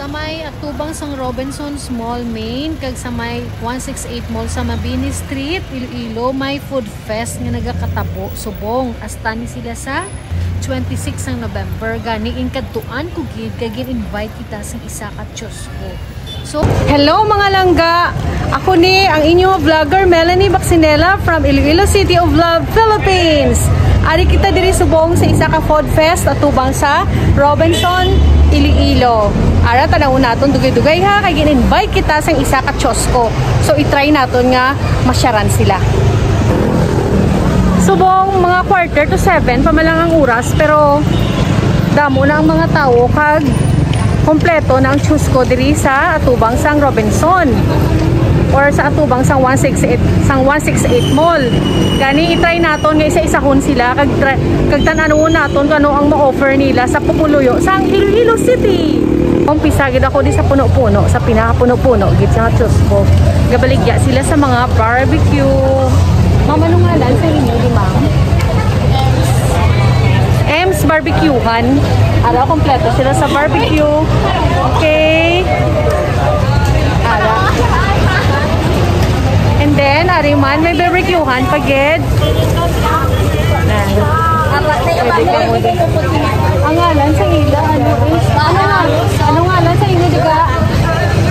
Sa may atubang sang Robinson's Mall Main kag sa may 168 Mall sa Mabini Street, Iloilo, may food fest nga nagakatapo subong. Hasta ni sila sa 26 ng November. Gani in kadtuan ko gid kag invite kita sa isa ka Chusco. So, hello mga langga. Ako ni ang inyong vlogger Melanie Baxinela from Iloilo City of Love, Philippines. Ari kita diri subong sa isa ka food fest atubang sa Robinson, Iloilo. Ara tanaw naton dugay-dugay ha kay gin-invite kita sang isa ka Chusco. So i-try naton nga masyaran sila. Subong mga 6:45 pa malang ang oras pero damo na ang mga tawo kag kompleto na ang Chusco diri sa atubang sang Robinson or sa atubang sang 168 Mall. Gani i-try naton nga isa-isahon sila kag tan-anon naton kung ano ang ma-offer nila sa Pupuluyo sang Iloilo City. Umpisa gid ako di sa puno-puno, sa pinaka-puno-puno gid sa Chusco. Gabaligya sila sa mga barbecue. Mama nung ngalan sa inyo di ma'am? Ems Barbecuehan. Ara kompleto sila sa barbecue. Okay. Ara. And then, ariman, may barbecuehan pagid. Ang ngalan sa ila, ano ngalan sa ila, diga?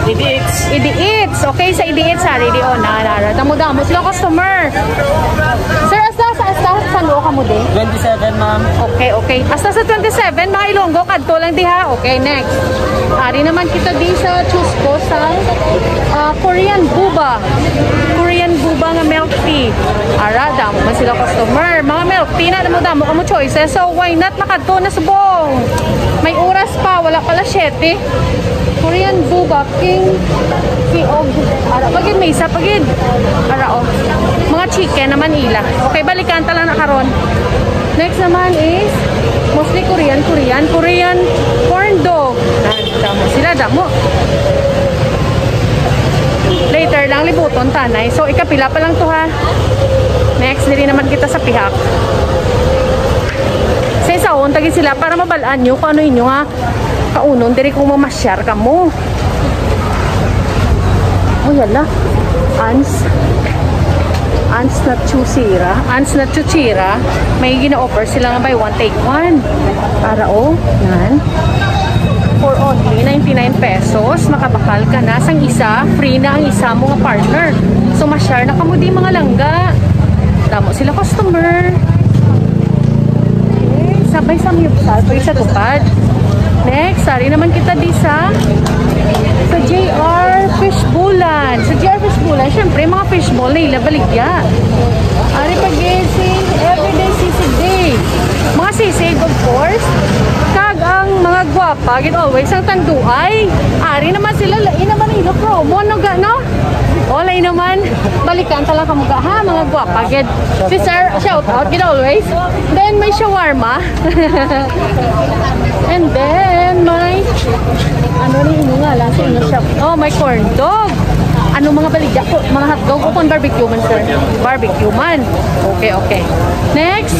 Idi-Eats. Idi-Eats. Okay, sa Idi-Eats, hari, di o, nara. Damo-damo sila customer. Sir, saan loo ka mo din? 27, ma'am. Okay. Hasta sa 27, mga Ilonggo, kadto lang di ha. Okay, next. Hari naman kita di sa Chusco sa Korean Boba. Korean Boba nga milk tea. Ara, damo man sila customer. Mga milk tea na, damo ka mo choices. So, why not makadto na subong? May oras pa, wala pala 7. Korean Boba, King of Ara, pagid may isa, pagid. Ara, oh. Mga chicken naman ila. Okay, balikan tala na karon. Next naman is mostly Korean corn dog. Damo sila, damo. Later lang libuton tanay. So ikapila pa lang to ha. Next diri naman kita sa pihak. Sa isaon tagi sila para mabalaan nyo kung ano inyo ha. Kaunon diri kung mamasyar ka mo. Oh yala. Ants na chuchira. May gina-offer sila nga buy one take one. Para oh, yan. For only 99 pesos, makabakal ka na sang isa, free na ang isa mo nga partner. So ma-share na kamo di mga langga. Damo sila customer. Okay, sabay sa miyupsal pag sa tupad. Next, sari naman kita di sa JR Fishbowlan. Sa JR Fishbowlan, syempre mga fishbowl na ilabaligya. Ari pagising, everyday sisig day. Mga sisig, of course. Kag ang mga gwapa, gid always ang tanduay. Ari naman sila, lain naman ilo promo, no? Olay naman, balikan tala ka mga ha, mga gwapa, gid. Si sir, shout out, gid always. Then may shawarma. And then may ano ni ino nga lang sa inyo shop. Oh, may corn dog. Ano mga baligya ko? Mga hotdog o kung barbecue man, sir? Barbecue man. Okay. Next,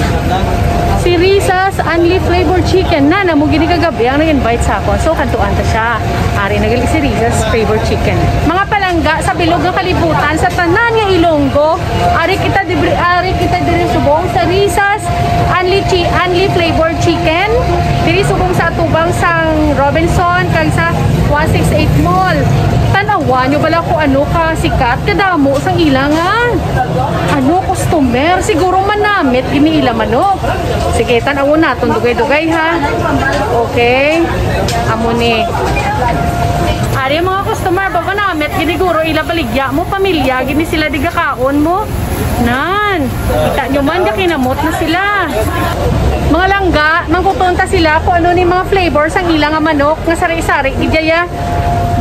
si Riza's Unli Flavored Chicken na mo gini kagabi ang nag-invite sa ako. So, kantuan ta siya. Ari nagali si Riza's Flavored Chicken. Mga palangga sa bilog ng kalibutan sa tanan nga Ilonggo. Ari kita diri subong sa Riza's Unli Flavored Chicken. Diri subong sa atubang sang Robinson kag sa 168 Mall. Tanawan nyo bala ko ano ka sikat kadamo sang ilangan. Ano customer siguro manamit gini ila manok. Sige tanawon naton dugay-dugay ha. Okay. Amo ni. Ari mga customer baba namit gini guro ila baligya mo pamilya gini sila digakaon mo. Nan. Kita nyo man kinamot na sila. Mga langga, mangkutunta sila kung ano ni mga flavors ang ilang manok nga sari-sari gidya.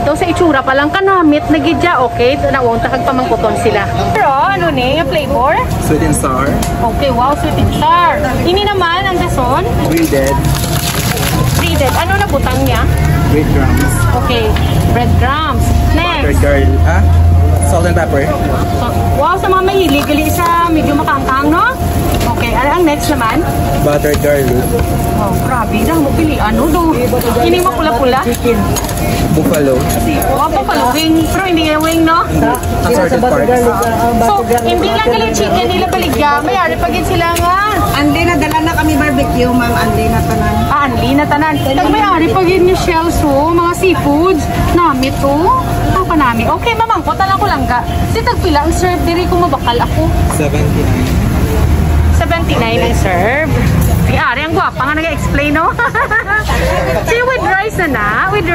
Ito sa itsura pa lang kanamit na gidya, okay? Nawang takag pamangkuton sila. Pero ano ni, yung flavor? Sweet and sour. Okay, wow, sweet and sour. Ini naman, ang gason? Breaded. Ano na butang niya? Breadcrumbs. Okay, breadcrumbs. Next. Garlic. Salt and pepper. Wow, sa mga mahilig, gali sa medyo makangkang, no? Okay, ang Ang next naman? Butter garlic. Oh, grabe. Dang mo pili. Ano do? Hindi mo pula-pula? Buffalo. Oh, buffalo wing. Pero hindi yung wing, no? Assorted parts. So, hindi lang galing chicken nila baligya. May ari pagin sila nga. Andi na dala na kami barbecue, ma'am. Andi na tanan. Anli na tanan. Tag may ari pagin ni shells, oh. Mga seafoods. Namit, oh. Ang panami. Okay, mamangkot na lang ko lang ka. Si tagpila ang serve. Diri ko mabakal ako. 79. 79 ang serve. Si Ari, ang gwapa nga nag-explain, no? Si with rice na. With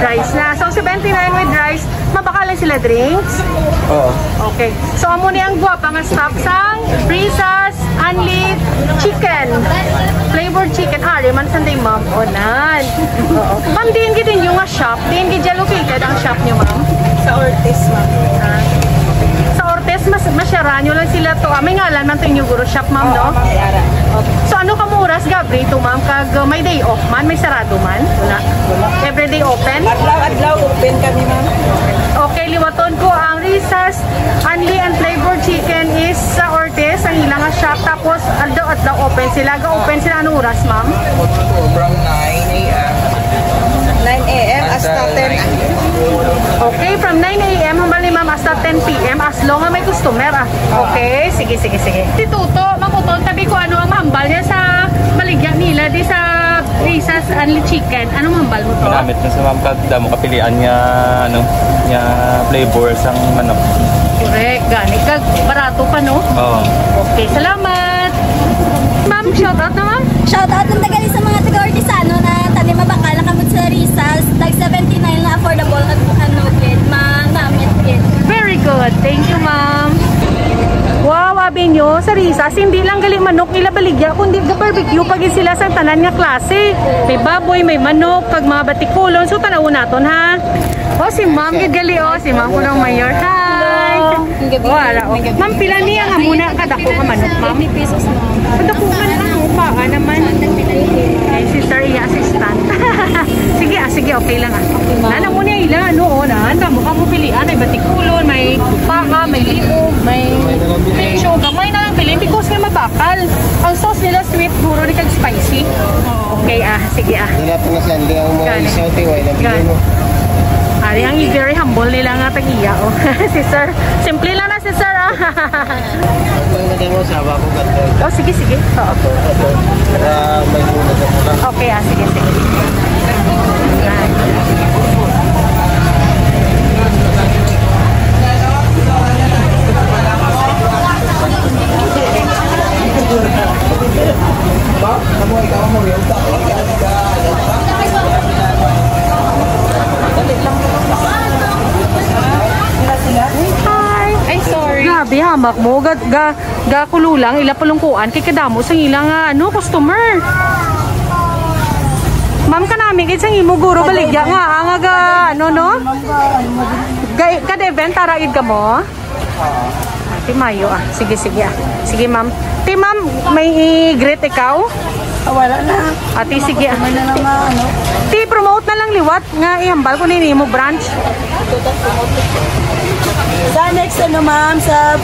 rice na. So, 79 with rice. Mabakalan sila drinks? Oo. Okay. So, amo ni ang gwapa nga stop sang Rizas, Anli, chicken. Flavored chicken. Ari, man sanday, ma'am. Onan. Oo. Ma'am, diin gidin yung nga shop. Diin gidya located ang shop niyo, ma'am? Sa Ortiz, ma'am. Sa Ortiz, masyara nyo lang sila to. May ngalan man to yung guro shop, ma'am, no? So, ano kamuras, Gabri, to, ma'am? Kag may day off man? May sarado man? Wala. Everyday open? Adlaw, open kami, ma'am. Okay, liwaton ko ang Rizas, Anli and Flavored Chicken is sa Ortiz, ang ilang shop. Tapos, adlaw open sila. Ga-open sila anong oras, ma'am? From 9 a.m. 9 a.m. hasta 10 a.m. Okay, from 9 a.m. hanggang ma'am hasta 10 p.m. as long as may customer. Okay, sige. Si Tuto, makuton, tabi ko ano ang mahambal niya sa baligya nila di sa Rizas Anli Chicken. Anong mahambal mo to? Ginamit na sa ma'am kada mo kapilian niya niya flavor sang manok. Correct, gani kag barato pa no? Oo. Okay, salamat. Ma'am, shout out na ma'am. Shoutout ng tagali sa mga taga-Ortisano na tanim mabakala kamot sa Rizas. Tag 79 na affordable at ano kid, manamit kid. Very good. Thank you, ma'am. Wow, abi nyo, sa Rizas, hindi lang gali manok nila baligya, kundi ga barbecue pag sila sa tanan nga klase. May baboy, may manok, pag mga batikulon. So, tanaw naton, ha? O, si ma'am, gid gali, o. Si ma'am ko ng mayor. Hi! Wala, o. Ma'am, pila niya nga muna kadako ka manok, ma'am? 50 pesos na. Kadako man lang, o. Baka naman. Ay, si sir, i-assistant. Sige, okay lang, ah. Nana mo niya ilang, ano, o, na. Damo ka mo pilian, may batikulon, may paka, may liog, may medyo gamay na lang pili because nga mabakal. Ang sauce nila sweet, duro ni kag spicy. Okay, sige, Wala po na sanding ang mga Gani. isaw tayo. Ay, nabili mo. Ari, ang very humble nila nga tag-iya, oh. Si sir, simple lang na si sir, ah. Ang nagay mo sa bako ganito. Oh, sige. Oo. Para may muna sa mula. Okay, sige. Yan. Hi! Ay, sorry. Grabe, hamak mo. Kululang, ila palungkuan. Kay kadamo sa ilang customer. Ma'am ka namin, kaya imo guro baligya nga. Ang aga, no? Kada event, taraid ka mo? Ti Mayo, Sige, Sige, ma'am. Ti, ma'am, may i-greet ikaw? Wala na. Ati, sige. May na naman, ano. Ti, promote na lang liwat. Nga, ihambal ko nini mo branch. Sa next, ma'am, sa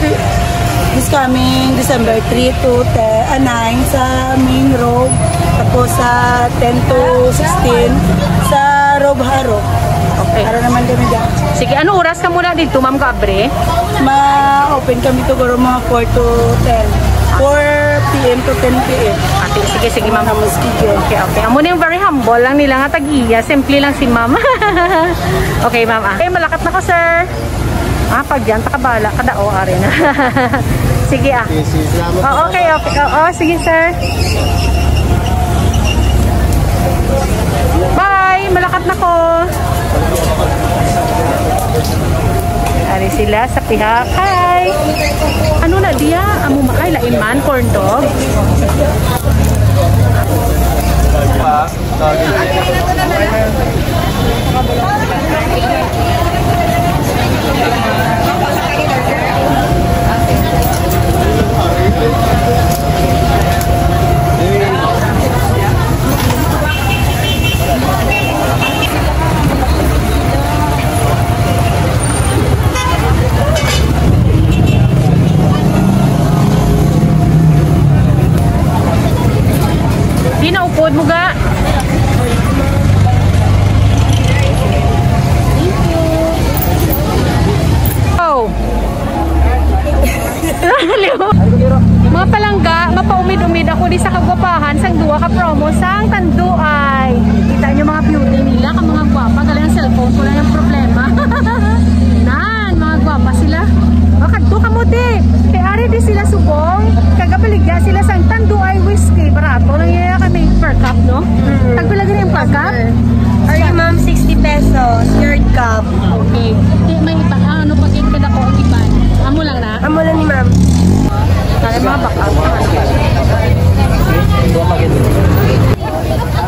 this coming December 3 to 9 sa main road. Tapos sa 10 to 16 sa Robharo. Okay. Para naman kami dyan. Sige, ano oras ka muna dito, ma'am Gabre? Ma-open kami to garo mga 4 to 10. 4 p.m. to 10 p.m. Ate, sige, ma'am. Sige. Okay. Amo na yung very humble lang nila nga tag-iya. Simple lang si ma'am. Okay, ma'am. Okay, malakat na ko, sir. Pag yan, takabala. Kadao, ari na. Sige, Salamat. Oh, okay. Sige, sir. Bye! Malakat na ko. Ari sila sa pihak. Hi! Ano na diya? Amo makay lain man, corn dog. umid-umid ako di sa kagwapahan sang duwa ka promo sang Tanduay. Kita nyo mga beauty nila ka mga gwapa. Galing ang cellphone ko na yung problema. Nan, mga gwapa sila. Kadto ka mo di. Kaya ari di sila subong. Kagabaligya sila sang Tanduay whiskey. Barato lang yun kami per cup, no? Tagpilagin yung per cup? Are you ma'am 60 pesos? Third cup. Okay. Di, may iba. Ano pag ikad ako ang iban? Amo lang na? Amo lang ni ma'am. Tala mga backup.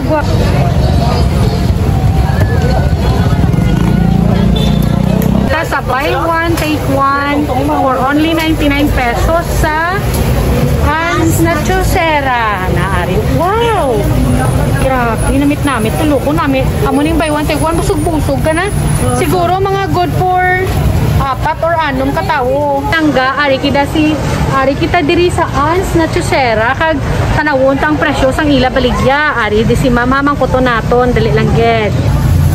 Guwap. Sa buy one, take one for only 99 pesos sa Hans Nachosera. Naari. Wow! Grabe, namit namin. Tuloko namin. Amo ning buy one, take one. Busog-busog ka na. Siguro mga good for 4 or 6 katawo. Tangga, ari kita diri sa Hans Nachosera. Kag tanawon tang presyo sang ila baligya. Ari di si mama mangkuto naton. Dali lang get.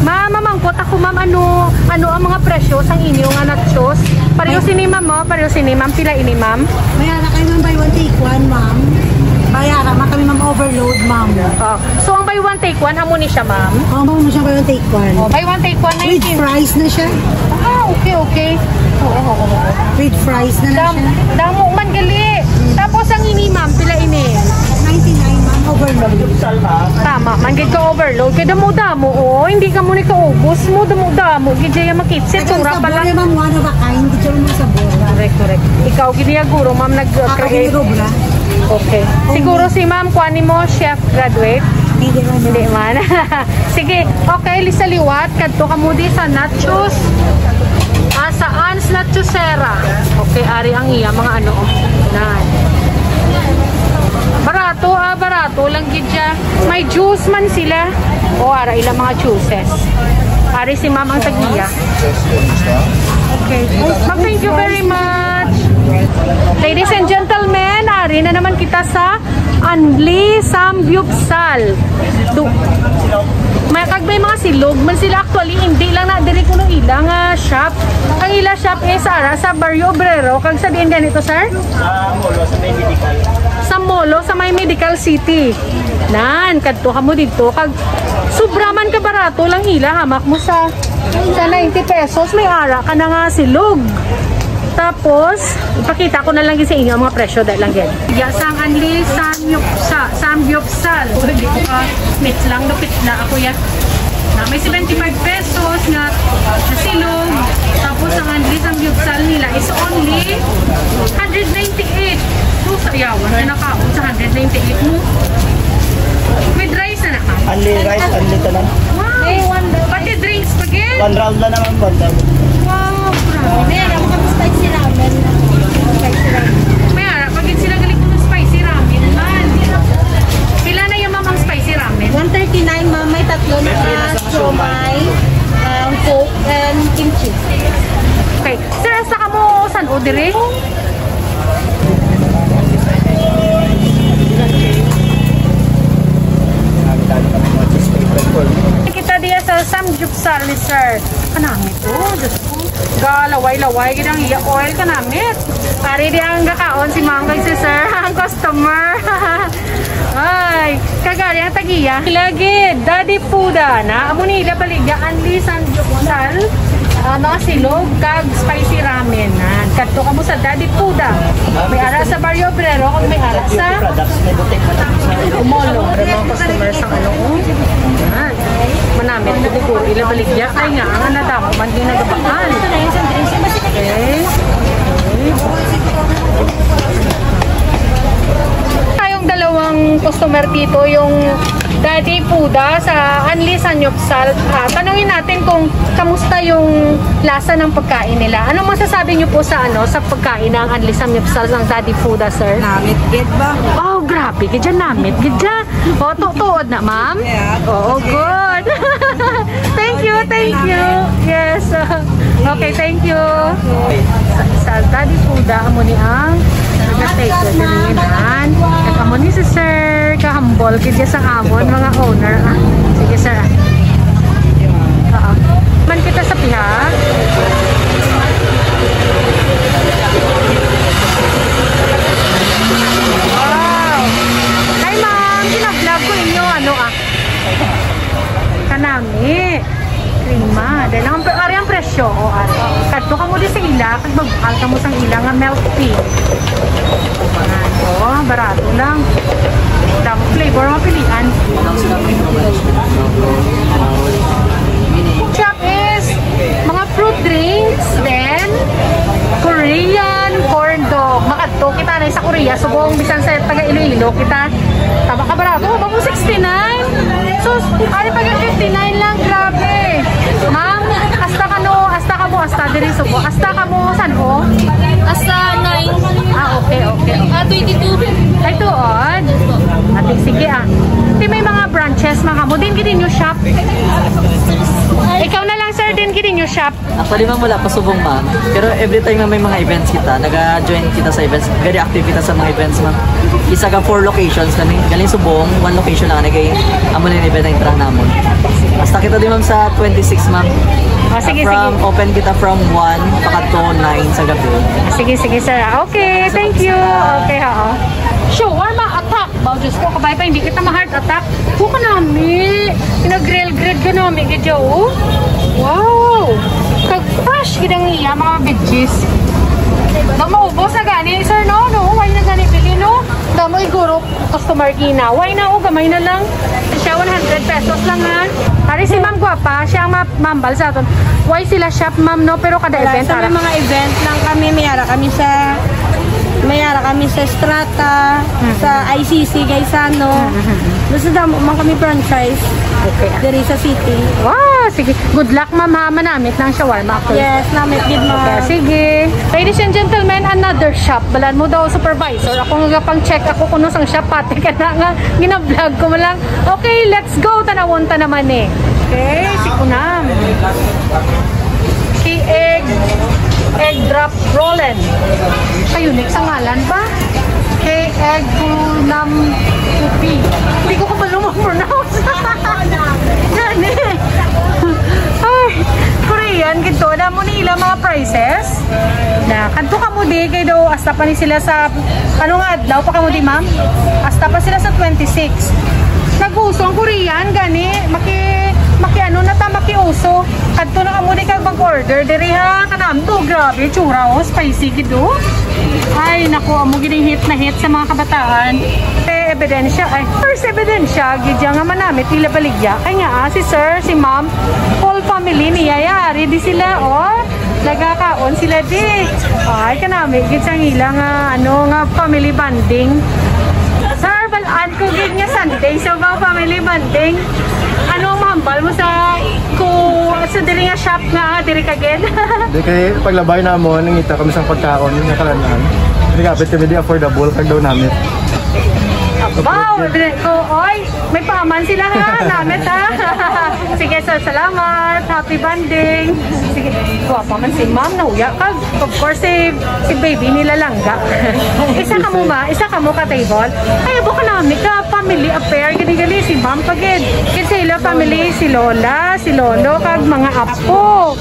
Mama, mangkot ako ma'am, ano ang mga presyo sang inyo nga nachos? Pareho si ni ma'am mo, pareho si ni ma'am, pila ini ma'am? Mayara kayo ma'am buy one take one ma'am. Mayara kami ma'am overload ma'am. So ang buy one take one, amo ni siya ma'am? Oo ma'am mo siya buy one take one. Buy one take one, With 19. fries na siya. Okay. Oo. With fries na siya. Damo man gali. Tapos ang ini ma'am, pila ini? 99 ma'am overload. Tama, man gid ka overload. Kaya damo-damo, hindi ka muna kaubos mo, damo-damo. Gid ya makitsit, tura pa lang. Ma'am, one of a kind, hindi siya mo sabor. Correct. Ikaw gid ya guro ma'am nag-create. Okay. Siguro si ma'am kuani mo chef graduate. Hindi man. Sige, okay, lisa liwat kadto ka mo di sa nachos. Sa Hans Nachosera. Okay, ari ang iya mga ano. Nan. Barato lang gid siya. May juice man sila. Ara ilang mga juices. Ari si ma'am ang tagiya. Okay. Ma'am, thank you very much. Ladies and gentlemen, ari na naman kita sa Anli Samgyupsal. May kagbay mga silog man sila actually hindi lang na diri kuno ilang shop. Ang ila shop is sa Barrio Obrero. Kag sa diin ganito sir? Sa Molo sa may Medical City. Nan kadto ka mo dito kag sobra man ka barato lang ila hamak mo sa 90 pesos may ara ka na nga silog. Tapos, ipakita ko na lang sa inyo ang mga presyo dahil lang yan. Sang Anli Samgyupsal. Hindi ko ka mix lang, lupit na ako yan. May 75 pesos na silog. Tapos ang Anli Samgyupsal nila is only 198. So, sayawan na nakaon sa 198 mo. With rice na naka. Only rice, only tanan. Wow! Pati drinks pa gil? 1 round na naman po. Wow! Grabe. Mayroon kami spicy ramen. May harap, pagin sila galing ng spicy ramen man. Pila na yung mamang spicy ramen? 139 ma'am, may tatlo na siomai, coke, and kimchi. Okay. Sir, asa ka mo saan o dire? Kita dia sa Samgyupsal ni sir. Kanami to, Diyos ko. Galaway-laway, ginang iya oil kanamit. Pari di ang gakaon si Mangay si sir, ang customer. Ay, kagari ang tagiya. Ilagid, Daddy Puda na. Amo nila baligya, Anli Samgyupsal. Mga silog, kag spicy ramen. Kadto ka mo sa Daddy Puda. May ara sa Barrio Obrero, kung may ara sa Molo. Mga customers ang ano. Manamit na siguro ila baligya. Ay nga, ang anadamo man din nagabakan. Okay. Tayong dalawang customer dito, yung Daddy Puda sa Anli Samgyupsal. Tanungin natin kung kamusta yung lasa ng pagkain nila. Anong masasabi niyo po sa sa pagkain ng Anli Samgyupsal ng Daddy Puda, sir? Namit, get ba? Oh, grabe. Gidya namit. Gidya. O, tuod na, ma'am? Yeah. Oo, good. Thank you. Yes. Okay, thank you. Sa Daddy Puda, amo ni ang nag-taste niyan. Amo ni si sir, kahambol. Gidya sa amon, mga owner. Sige, sir. Man kita sa piha. Wow. baligya, kag magbakal ka mo sang ilang nga milk tea. Ayan, oh, barato lang. Damo flavor mapilian. Shop is mga fruit drinks, then Korean corn dog. Makadto kita na sa Korea, subong bisan sa taga Iloilo kita. Tama ka barato, bago 69. So, ano pa 59 lang, grabe. Ma'am, asta diri subo. Asta ka mo san ho? Asta 9. Okay. 22. Ay tuod. Ate sige Di may mga branches mga mo din gid new shop. Ikaw na lang sir din gid new shop. Actually ma'am, wala pa subong ma'am. Pero every time na may mga events kita, naga-join kita sa events. Very active kita sa mga events ma'am. Isa ka 4 locations galing subong, 1 location lang nagay amo na yung event na intrahan namon. Basta kita din ma'am sa 26 ma'am. Sige. Open kita from 1 pakato 9 sa gabi. Sige sir. Okay, thank you. Okay shawarma attack. Bao Diyos ko, kabay pa hindi kita ma-heart attack. Buka nami. Pinag-grill ka nami gidyo. Wow. Kag-fresh gidang iya mga veggies. Maubos na gani, sir, no? Why na gani pili, no? Damo iguro, customer kina. Why na, gamay na lang. Siya 100 pesos lang, ha? Ari si Ma'am Guapa, siya ang mambal sa aton. Why sila shop, Ma'am, no? Pero kada event, Sa mga event lang kami, mayara kami sa Strata, sa ICC, Gaisano. Doon sa damo, kami franchise. Okay. Dari sa city. Wow, sige. Good luck, Ma'am, ha? Manamit ng shawarma. Yes, namit din mga. Okay, sige. Ladies and gentlemen, another shop. Balan mo daw, supervisor. Ako nga pang check ako kung saan shop. Pati ka na nga, gina-vlog ko mo lang. Okay, let's go. Tanawon ta naman eh. Okay, sikunam. Egg drop rollen. Unique sa ngalan pa. Egg nam pupi. Hindi ko pa lumapronounce. Yan eh. Ay, Korean, gito. Damo nila mga prices. Na, kanto ka mo di, kay daw, hasta pa ni sila sa, ano nga, daw pa ka mo di, ma'am? Hasta pa sila sa 26. Nag-uso ang Korean, gani, makiuso. Kadto na ka mo di kag mag-order, diri ha, kanam to, grabe, tsura, spicy gido. Ay, naku, amo gining hit na hit sa mga kabataan. First ebidensya, gidya nga manamit nila baligya. Kaya nga, si sir, si ma'am, whole family niyayari, di sila, nagkakaon sila di. Ay, kanami, gidya nga, family bonding. Sir, balaan ko gid nga Sunday, so ba family bonding? Ano mahambal mo sa diri nga shop nga, diri ka gid? Di kay paglabay na mo, nangita kami sa pagkaon, nga kalanan. Hindi kapit kami di affordable, kag daw namin. Wow! Oy, may paman sila ha, namit ha. Sige sir, salamat. Happy bonding. Sige, pa man si ma'am, nahuya kag. Of course, si baby nila langga. Isa ka mo ka table. Ay, buka namin ka, family affair. Gali-gali, si ma'am pagid. Kasi sila family, si lola, si lolo, kag mga apo.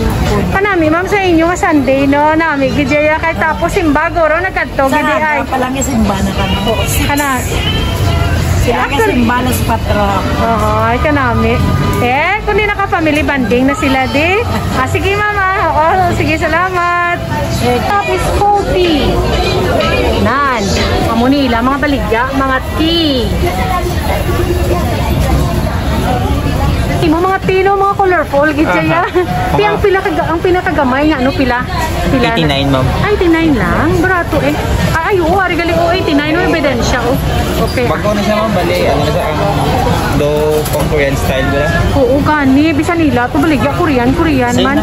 Panami, ma'am, sa inyo nga Sunday, no? Nami, gidya kay tapos simba, goro, nagkadto, gidi ay. Sa palang simba na kami. Kana. Sila kasi malas patro. Ay, kanami. Kung di naka-family banding na sila di. Sige mama. Sige, salamat. Tapos coffee. Nan. Amo nila, mga baligya, mga tea. Mo mga tino, mga colorful gitya ya. Ang pinakagamay nga pila 89 ma'am. 89 lang, barato eh. Ay, ari gali 89 no ebidensya Okay. Bago na siya ma'am, bali ano sa do pang Korean style ba? Oo, gani bisan nila to baligya Korean man.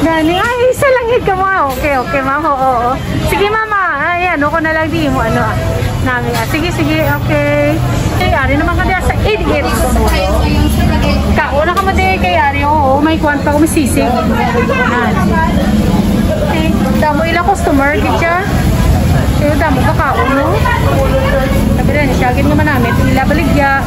Gani ay isa lang hit ka mo. Okay, ma'am. Oo. Sige mama, ay ano ko na lang di mo namin. Sige, okay. Ari naman ka sa 88. Kauna ka mo din kay Ari. May kwan pa kumisisig. Damo ilang customer, kitya. Pero damo ka kauno. Sabi rin, siyagin naman namin. Ila baligya.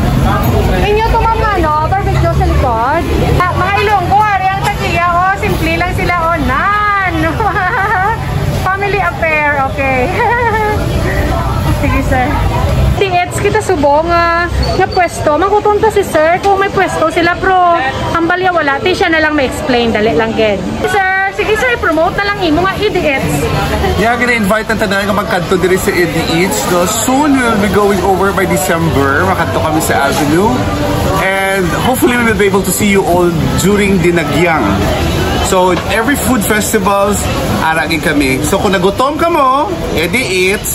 Inyo ito mga barbecue sa likod. Mga Ilonggo, Ari ang tagiya. Simple lang sila. Nan. Family affair. Okay. Sige, sir. Kita subong nga pwesto. Makutunta si sir kung may pwesto sila pro. hambal ya wala, ti siya na lang ma-explain, dali lang ged. Sir, sige sir, promote na lang imo nga EDX. Yeah, gina-invite ang tanan nga magkanto diri sa EDH. No? Soon, we will be going over by December. Makanto kami sa Avenue. And hopefully, we will be able to see you all during Dinagyang. So, every food festivals, aragin kami. So, kung nagutom ka mo, EDH.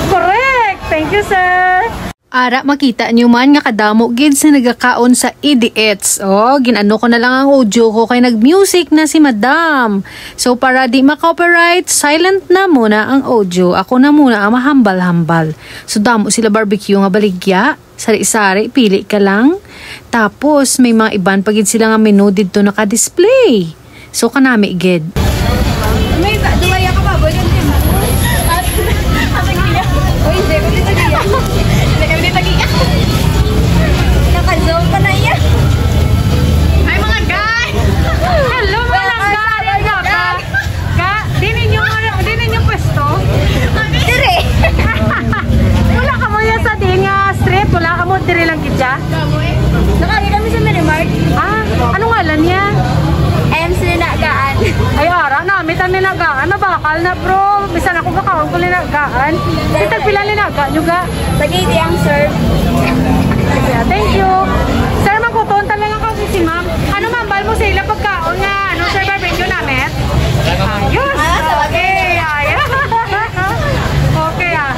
Correct! Thank you, sir! Ara, makita niyo man nga kadamo gid sa nagakaon sa EDX. Oh, ginano ko na lang ang audio ko kay nag-music na si Madam. So para di ma-copyright, silent na muna ang audio. Ako na muna ang mahambal-hambal. So damo sila barbecue nga baligya. Sari-sari, pili ka lang. Tapos may mga iban pagid sila nga menu dito naka-display. So kanami gid. May duwaya ka pa, boy. Naka-zoom pa na iya. Ay mga guys! Hello mga guys! Di ninyo pwesto? Dire. Wala ka mo yan sa di nga strip? Wala ka mo dire lang kitya? Nakari kami sa Minimark. Ah, ano ngalan niya? MC Ninagaan. Ay ara, namin ang ninagaan. Nabakal na bro. Bisan ako kakaon ko ninagaan. Kitag pila ninaga nyo ga? Tagay ang serve. Yeah, thank you. Sir, magpupunta lang ako si ma'am. Ano mambal mo sila pagkaon nga? Ano sir, barbecue namin? Ayos! Okay, ayos! Okay ah.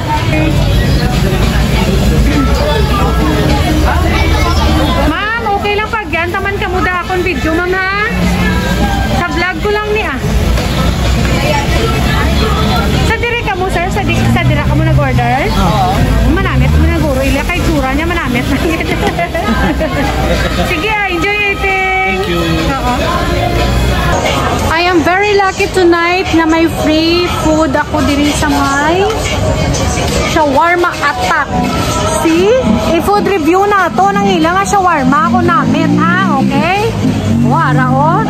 Ma'am, okay lang pag yan. Taman ka muda akong video, ma'am ha? Sa vlog ko lang ni ah. Sa dire ka mo sir? Sa dire ka mo nag-order? Oo. Manamit mo na guro. Ila kay tsura niya manamit. Sige, enjoy eating. Thank you. I am very lucky tonight na may free food ako diri sa may shawarma attack. See? I-food review na to ng ilang shawarma ako namit ha, okay? Wara o.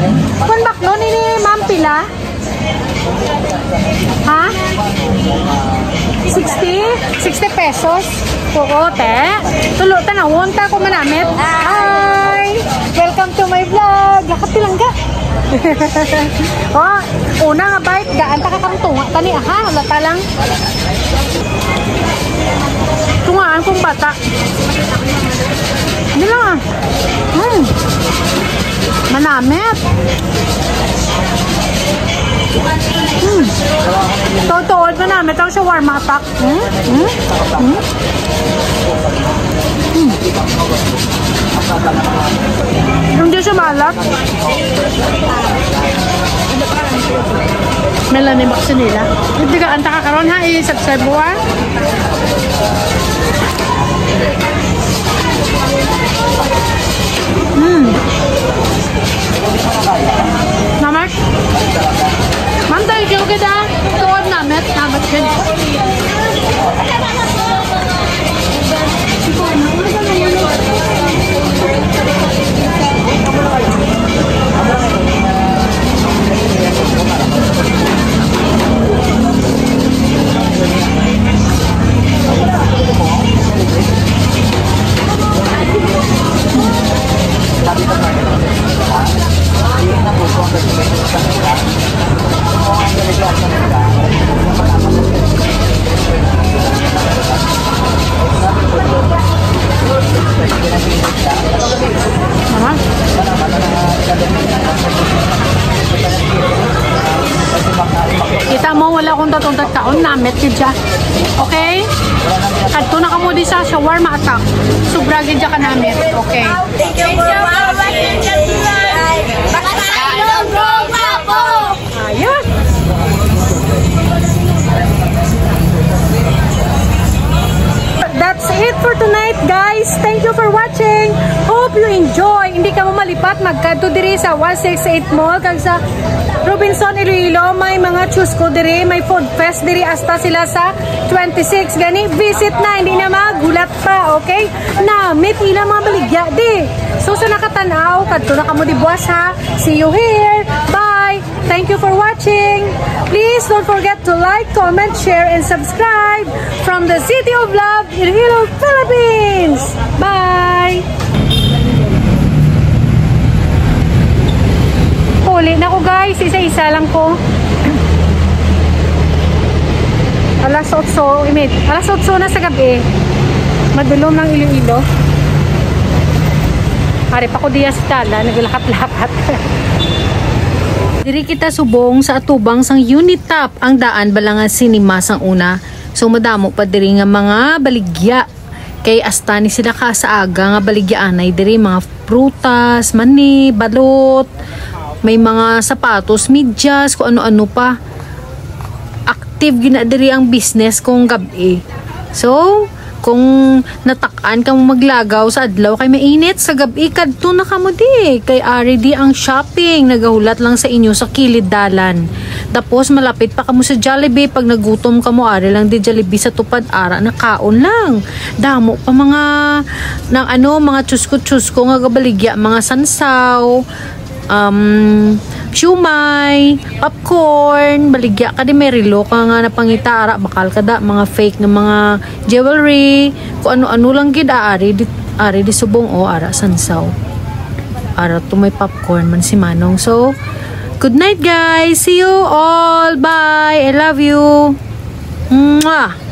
Kung bakno ni Ma'am Pila? Ha? 60 pesos? Oo, te. Tulo, tanawon ta ko manamit. Hi! Welcome to my vlog. Lakat tilang ka. Oh, una nga bite. Gaan ta ka kang tunga. Tani, aha. Lata lang. Tungaan kong bata. Hindi lang ah. Manamit. Totoo manamit ang shawarma attack. Hindi siya malat. Melanie Maxinila. Hindi ka anta ka karon ha. I-subscribe mo ha. Namak? Ma'am, thank you kita. Tuwad namit. Namat yun. Kita mo wala akong tatong taon namit kidya. Okay? Kadto na kamo di sa shawarma attack. Sobra gidya ka namit. Okay. Thank you for watching. Ayos. That's it for tonight, guys. Thank you for watching. Hope you enjoy. Hindi ka mo malipat magkadto diri sa 168 Mall kag sa Robinson Iloilo. May mga choose ko diri, may food fest diri hasta sila sa 26 gani. Visit na, hindi na magulat pa, okay? Na meet ila mga baligya di. So sa nakatanaw, kadto na kamo di buwas ha. See you here. Bye. Thank you for watching. Please don't forget to like, comment, share, and subscribe from the City of Love, Iloilo, Philippines. Bye. uli na ko guys. Isa-isa lang ko. Alas 8, alas 8 na sa gabi. Madulom ng Iloilo. Ari pa ko diya sa tala, naglakap-lakat. Diri kita subong sa atubang sang unit top ang daan balangan sinima sang una. So madamo pa diri nga mga baligya. Kay asta ni sila ka sa aga nga baligyaanay diri mga prutas, mani, balot, may mga sapatos, medyas, kung ano-ano pa. Active gina diri ang business kung gabi. So, kung natakan ka mo maglagaw sa adlaw kay mainit sa gabi kadto na kamo di kay ari di ang shopping nagahulat lang sa inyo sa kilid dalan. Tapos malapit pa kamo sa Jollibee pag nagutom kamo ari lang di Jollibee sa tupad ara na kaon lang. Damo pa mga nang mga tsusko nga gabaligya mga sansaw, siumay, popcorn, baligya ka di may relo ka nga napangita ara bakal kada mga fake na mga jewelry, kung ano-ano lang gid ari di subong o ara sansaw. Ara to may popcorn man si Manong. So, good night guys. See you all. Bye. I love you. Mwah.